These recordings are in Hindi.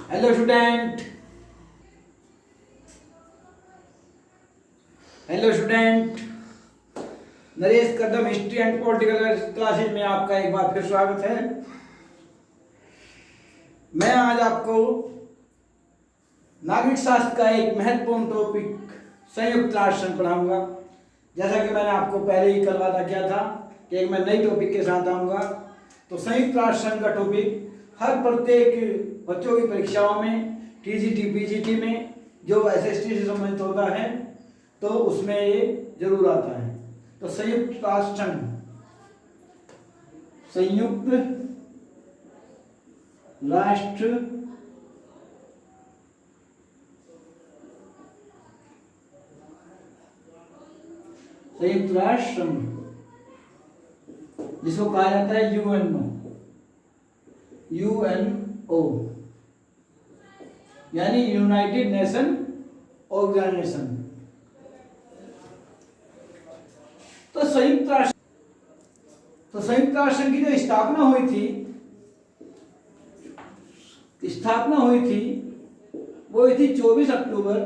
Hello student. Hello student, Naresh Kadam history and political classes में आपका एक बार फिर स्वागत है। मैं आज आपको नागरिक शास्त्र का एक महत्वपूर्ण टॉपिक संयुक्त राष्ट्र पढ़ाऊंगा। जैसा कि मैंने आपको पहले ही कल वादा किया था कि एक मैं नई टॉपिक के साथ आऊँगा। तो संयुक्त राष्ट्र का टॉपिक हर प्रत्येक बच्चों की परीक्षाओं में, टीजीटी पीजीटी में, जो एसएसटी से संबंधित होता है तो उसमें ये जरूर आता है। तो संयुक्त राष्ट्र संयुक्त राष्ट्र संयुक्त राष्ट्र जिसको कहा जाता है यूएनओ, यूएनओ यानी यूनाइटेड नेशन ऑर्गेनाइजेशन। तो संयुक्त राष्ट्र की जो स्थापना हुई थी वो हुई थी 24 अक्टूबर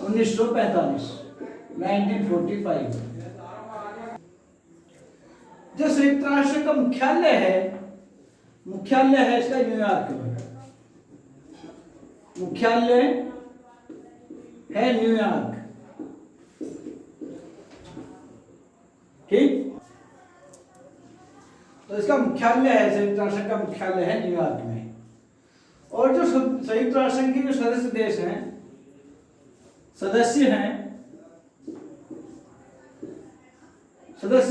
1945, 1945। जो संयुक्त राष्ट्र का मुख्यालय है इसका न्यूयॉर्क में। मुख्यालय है न्यूयॉर्क, ठीक। तो इसका मुख्यालय है, संयुक्त राष्ट्र का मुख्यालय है न्यूयॉर्क में। और जो संयुक्त राष्ट्र के जो सदस्य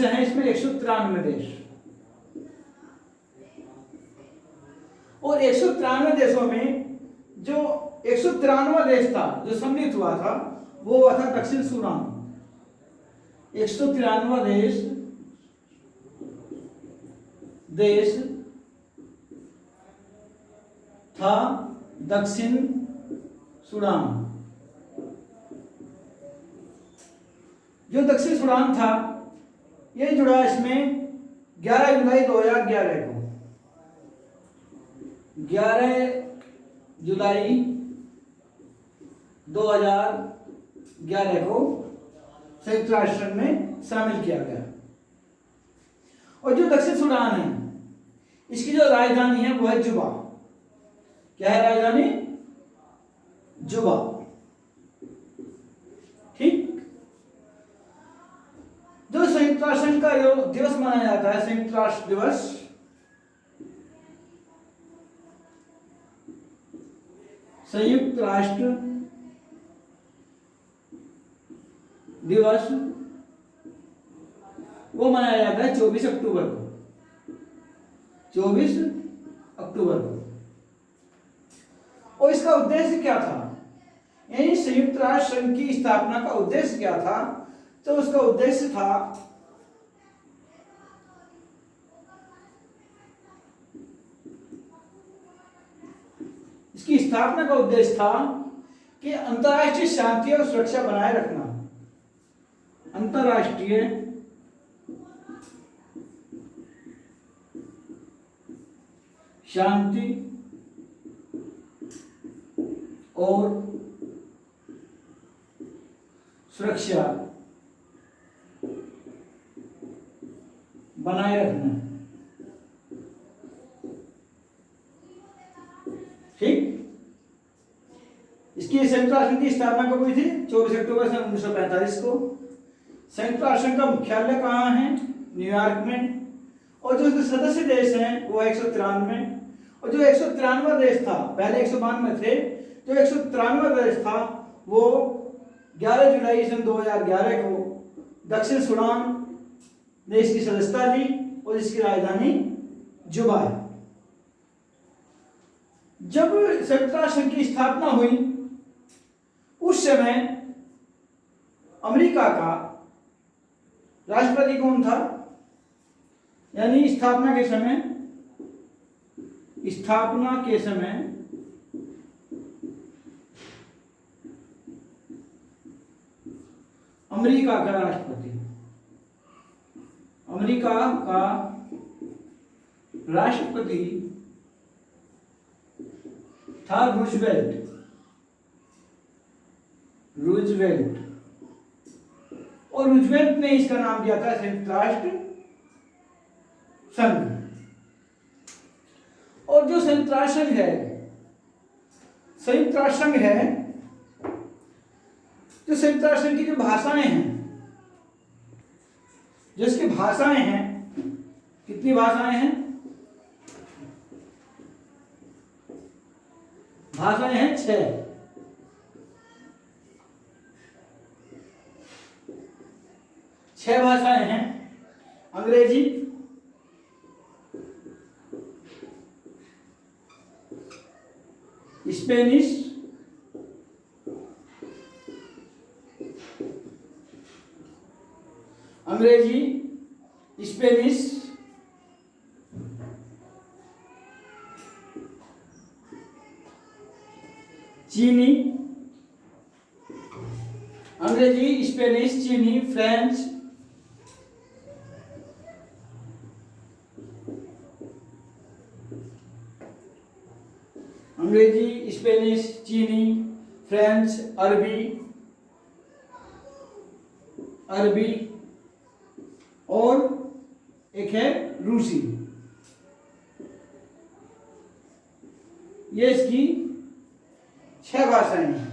हैं इसमें 193 देश। और 193 देशों में जो 193वां देश था जो सम्मिलित हुआ था वो हुआ था दक्षिण सूडान। 193वां देश था दक्षिण सूडान। जो दक्षिण सूडान था ये जुड़ा इसमें 11 जुलाई 2011 को। 11 जुलाई 2011 को संयुक्त राष्ट्र में शामिल किया गया। और जो दक्षिण सूडान है इसकी जो राजधानी है वो है जुबा। क्या है राजधानी? जुबा, ठीक। जो संयुक्त राष्ट्र का दिवस मनाया जाता है, संयुक्त राष्ट्र दिवस, संयुक्त राष्ट्र दिवस वो मनाया जाता है 24 अक्टूबर को। 24 अक्टूबर को। और इसका उद्देश्य क्या था? यानी संयुक्त राष्ट्र संघ की स्थापना का उद्देश्य क्या था? तो उसका उद्देश्य था इसकी स्थापना का उद्देश्य था कि अंतर्राष्ट्रीय शांति और सुरक्षा बनाए रखना। अंतर्राष्ट्रीय शांति और सुरक्षा बनाए रखना, ठीक। इसकी संयुक्त राष्ट्र की स्थापना कब हुई थी? 24 अक्टूबर 1945 को। संयुक्त राष्ट्र का मुख्यालय कहाँ है? न्यूयॉर्क में। और जो सदस्य देश हैं वो 193। और जो 193वां देश था, पहले 192 थे, जो 193वां देश था वो 11 जुलाई सन 2011 को दक्षिण सूडान ने इसकी सदस्यता ली और इसकी राजधानी जुबा है। जब संयुक्त राष्ट्र की स्थापना हुई उस समय अमेरिका का राष्ट्रपति कौन था? यानी स्थापना के समय अमेरिका का राष्ट्रपति अमेरिका का राष्ट्रपति था रूजवेल्ट। और रूजवेल्ट ने इसका नाम दिया था संयुक्त राष्ट्र संघ। और जो संयुक्त राष्ट्र संघ है, संयुक्त राष्ट्र संघ है, जो संयुक्त राष्ट्र संघ की जो भाषाएं हैं, जो इसकी भाषाएं हैं, कितनी भाषाएं हैं? भाषाएं हैं 6। 6 भाषाएं हैं। अंग्रेजी, स्पेनिश, अंग्रेजी, स्पेनिश, चीनी, अंग्रेजी, स्पेनिश, चीनी, फ्रेंच, अंग्रेजी, स्पेनिश, चीनी, फ्रेंच, अरबी और एक है रूसी। ये इसकी 6 भाषाएं हैं।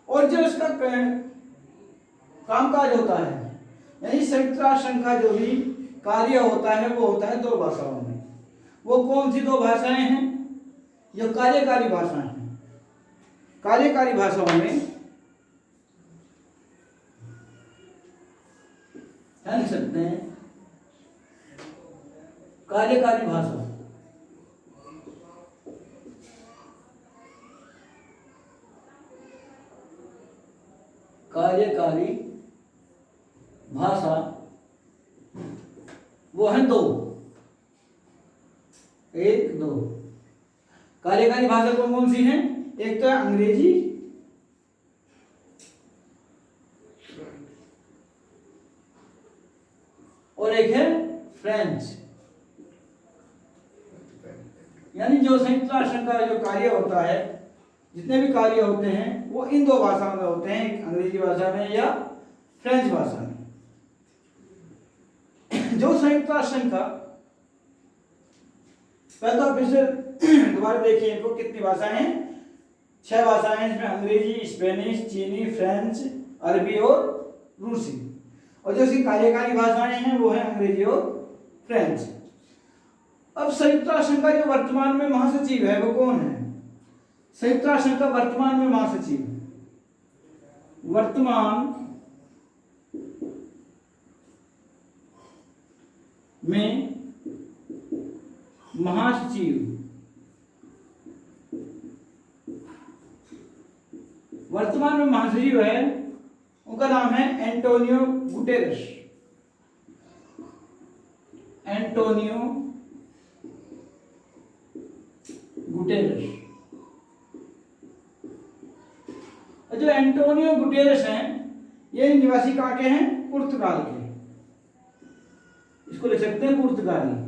और जो इसका कामकाज होता है, यानी संयुक्त राष्ट्र संघ का जो भी कार्य होता है वो होता है 2 भाषाओं में। वो कौन सी 2 भाषाएं हैं? जो कार्यकारी भाषाएं हैं। कार्यकारी भाषाओं में क्या लिख सकते हैं? कार्यकारी भाषा, कार्यकारी भाषा वो है 2। 1 2 कार्यकारी भाषा कौन कौन सी है? एक तो है अंग्रेजी, और एक है फ्रेंच। यानी जो संयुक्त राष्ट्र का जो कार्य होता है, जितने भी कार्य होते हैं वो इन 2 भाषाओं में होते हैं, एक अंग्रेजी भाषा में या फ्रेंच भाषा में। जो संयुक्त राष्ट्र का पहले तो फिर से दोबारा देखिए इनको कितनी भाषाएं हैं? 6 भाषाएं हैं, जिसमें अंग्रेजी, स्पेनिश, चीनी, फ्रेंच, अरबी और रूसी। और जो इसकी कार्यकारी भाषाएं हैं वो है अंग्रेजी और फ्रेंच। अब संयुक्त राष्ट्र का जो वर्तमान में महासचिव है वो कौन है? संयुक्त राष्ट्र का वर्तमान में महासचिव, वर्तमान में महासचिव, वर्तमान में महासचिव है, उनका नाम है एंटोनियो गुटेरेस। Antonio Guterres. जो एंटोनियो गुटेरेस हैं, ये निवासी कहाँ के हैं? पुर्तगाल के। इसको लिख सकते हैं पुर्तगाली।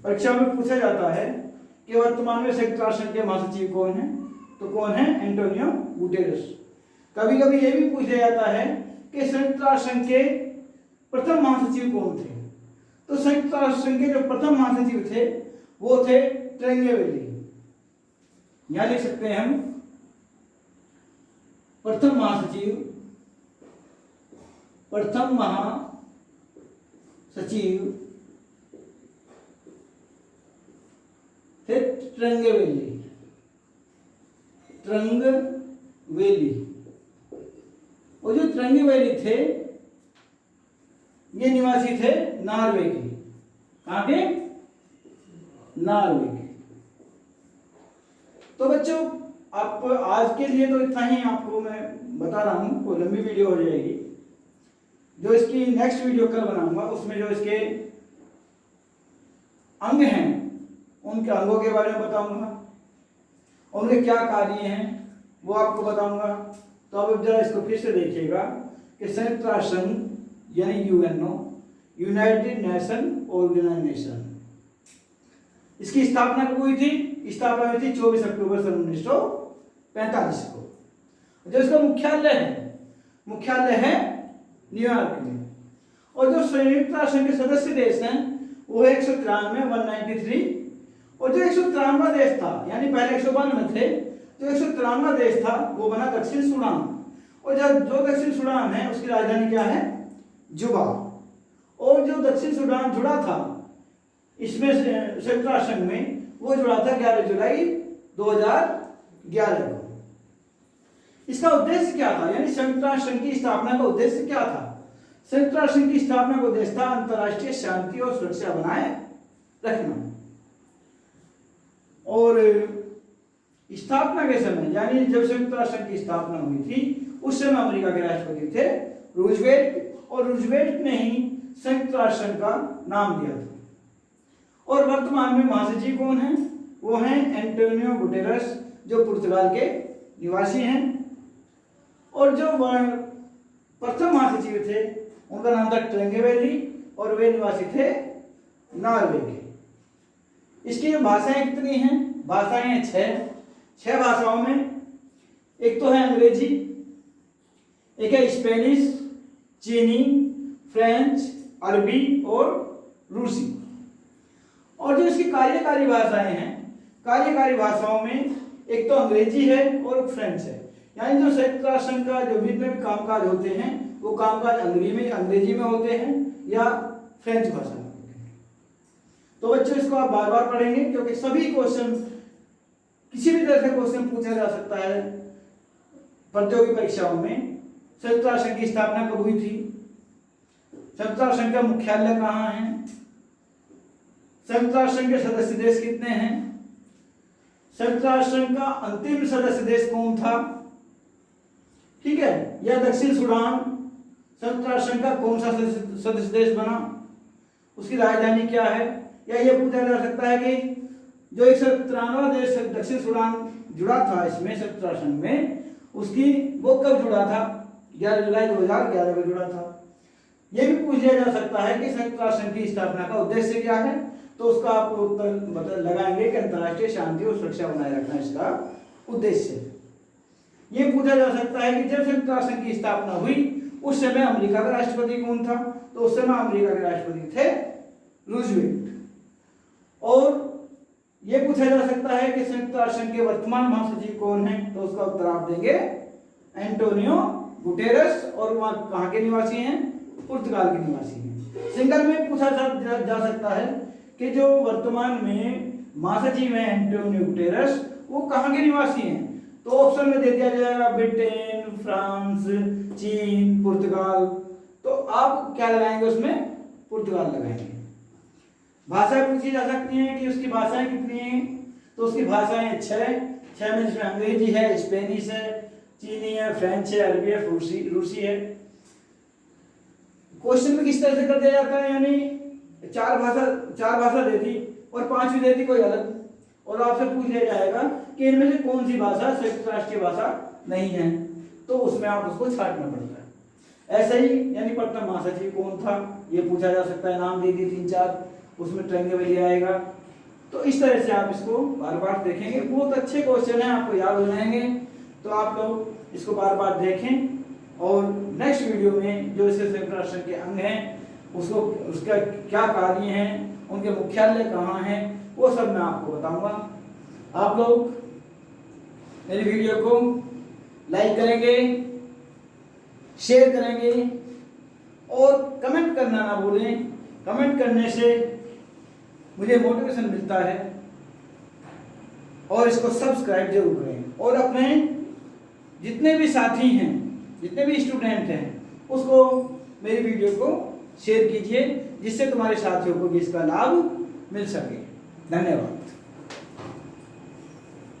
परीक्षा में पूछा जाता है कि वर्तमान में संयुक्त राष्ट्र के महासचिव कौन है, तो कौन है? Antonio Guterres. कभी कभी यह भी पूछा जाता है कि संयुक्त राष्ट्र के प्रथम महासचिव कौन थे, तो संयुक्त राष्ट्र के जो प्रथम महासचिव थे वो थे ट्रेंगेवेली। यहां लिख सकते हैं हम प्रथम महासचिव, प्रथम महासचिव थे ट्रेंगेवेली। ट्रेंगेवेली। और जो ट्रेंगेवेली थे ये निवासी थे नॉर्वे के। कहां के? नॉर्वे के। तो बच्चों आप आज के लिए तो इतना ही आपको मैं बता रहा हूं, कोई लंबी वीडियो हो जाएगी। जो इसकी नेक्स्ट वीडियो कल बनाऊंगा उसमें जो इसके अंग हैं उनके अंगों के बारे में बताऊंगा, उनके क्या कार्य हैं वो आपको बताऊंगा। तो अब जरा इसको फिर से देखिएगा कि संयुक्त राष्ट्र संघ यानी यूएनओ, यूनाइटेड नेशन ऑर्गेनाइजेशन, इसकी स्थापना कब हुई थी? स्थापना हुई थी 24 अक्टूबर सन 1945 को। जो इसका मुख्यालय है न्यूयॉर्क में। और जो संयुक्त राष्ट्र संघ के सदस्य देश हैं वो है 193, 193। और जो 193वां देश था, यानी पहले 192 थे, जो 193वां देश था वो बना दक्षिण सूडान। और जो दक्षिण सूडान है उसकी राजधानी क्या है? जुबा। और जो दक्षिण सूडान जुड़ा था इसमें संयुक्त राष्ट्र संघ में, वो जुड़ा था 11 जुलाई 2011 को। इसका उद्देश्य क्या था? यानी संयुक्त राष्ट्र संघ की स्थापना का उद्देश्य क्या था? संयुक्त राष्ट्र संघ की स्थापना का उद्देश्य था अंतर्राष्ट्रीय शांति और सुरक्षा बनाए रखना। और स्थापना के समय, यानी जब संयुक्त राष्ट्र संघ की स्थापना हुई थी उस समय अमेरिका के राष्ट्रपति थे रूजवेल्ट। और रूजवेल्ट ने ही संयुक्त राष्ट्र संघ का नाम दिया था। और वर्तमान में महासचिव कौन है? वो हैं एंटोनियो गुटेरेस, जो पुर्तगाल के निवासी हैं। और जो प्रथम महासचिव थे उनका नाम था ट्रेंगेवेली और वे निवासी थे नॉर्वे के। इसकी जो भाषाएं कितनी हैं? भाषाएं हैं 6 भाषाओं में। एक तो है अंग्रेजी, एक है स्पेनिश, चीनी, फ्रेंच, अरबी और रूसी। और जो इसकी कार्यकारी भाषाएं हैं, कार्यकारी भाषाओं में एक तो अंग्रेजी है और फ्रेंच है। यानी जो संयुक्त राष्ट्र संघ का जो भी कामकाज होते हैं वो कामकाज अंग्रेजी में होते हैं या फ्रेंच भाषा में होते हैं। तो बच्चों इसको आप बार बार पढ़ेंगे, क्योंकि सभी क्वेश्चन, किसी भी तरह से क्वेश्चन पूछा जा सकता है प्रतियोगी परीक्षाओं में। संयुक्त राष्ट्र संघ की स्थापना कब हुई थी? संयुक्त राष्ट्र संघ का मुख्यालय कहाँ है? संयुक्त राष्ट्र संघ के सदस्य देश कितने हैं? संयुक्त राष्ट्र संघ का अंतिम सदस्य देश कौन था? ठीक है, या दक्षिण सूडान संयुक्त राष्ट्र संघ का कौन सा सदस्य देश बना? उसकी राजधानी क्या है? या ये पूछा जा सकता है कि जो 193वां देश दक्षिण सूडान जुड़ा था इसमें संयुक्त राष्ट्र संघ में, उसकी वो कब जुड़ा था? 11 जुलाई 2011 में जुड़ा था। ये भी पूछ लिया जा सकता है कि संयुक्त राष्ट्र संघ की स्थापना का उद्देश्य क्या है, तो उसका आप उत्तर लगाएंगे कि अंतर्राष्ट्रीय शांति और सुरक्षा बनाए रखना इसका उद्देश्य है। ये पूछा जा सकता है कि जब संयुक्त राष्ट्र संघ की स्थापना हुई उस समय अमेरिका का राष्ट्रपति कौन था? तो उस समय अमेरिका के राष्ट्रपति थे रूजवेल्ट। और ये पूछा जा सकता है कि संयुक्त राष्ट्र संघ के वर्तमान महासचिव कौन है? तो उसका उत्तर आप देंगे एंटोनियो गुटेरेस। और वह कहाँ के निवासी हैं? पुर्तगाल के निवासी हैं। सिंगल में पूछा जा सकता है कि जो वर्तमान में महासचिव हैं एंटोनियो गुटेरेस, वो कहाँ के निवासी हैं? तो ऑप्शन में दे दिया जाएगा ब्रिटेन, फ्रांस, चीन, पुर्तगाल। तो आप क्या लगाएंगे उसमें? पुर्तगाल लगाएंगे। भाषा पूछी जा सकती है कि उसकी भाषाएं कितनी हैं? तो उसकी भाषाएं 6 में, जिसमें अंग्रेजी है, स्पेनिश है, चीनी है, फ्रेंच है, अरबी है, रूसी है। क्वेश्चन में किस तरह से कर दिया जाता है? यानी चार भाषा दे दी और 5वीं दे दी कोई अलग, और आपसे पूछ लिया जाएगा कि इनमें से कौन सी भाषा संयुक्त राष्ट्रीय भाषा नहीं है, तो उसमें आप उसको छांटना पड़ता है। ऐसा ही यानी प्रथम महासचिव कौन था ये पूछा जा सकता है। नाम दे दी 3-4, उसमें ट्रेंगेवेली आएगा। तो इस तरह से आप इसको बार बार देखेंगे। बहुत अच्छे क्वेश्चन हैं, आपको याद हो जाएंगे। तो आप लोग इसको बार बार देखें और नेक्स्ट वीडियो में जो इसके संयुक्त राष्ट्र के अंग हैं उसका क्या कार्य हैं, उनके मुख्यालय कहाँ हैं, वो सब मैं आपको बताऊंगा। आप लोग मेरी वीडियो को लाइक करेंगे, शेयर करेंगे और कमेंट करना ना भूलें। कमेंट करने से मुझे मोटिवेशन मिलता है। और इसको सब्सक्राइब जरूर करें और अपने जितने भी साथी हैं, जितने भी स्टूडेंट हैं, उसको मेरी वीडियो को शेयर कीजिए, जिससे तुम्हारे साथियों को भी इसका लाभ मिल सके। धन्यवाद।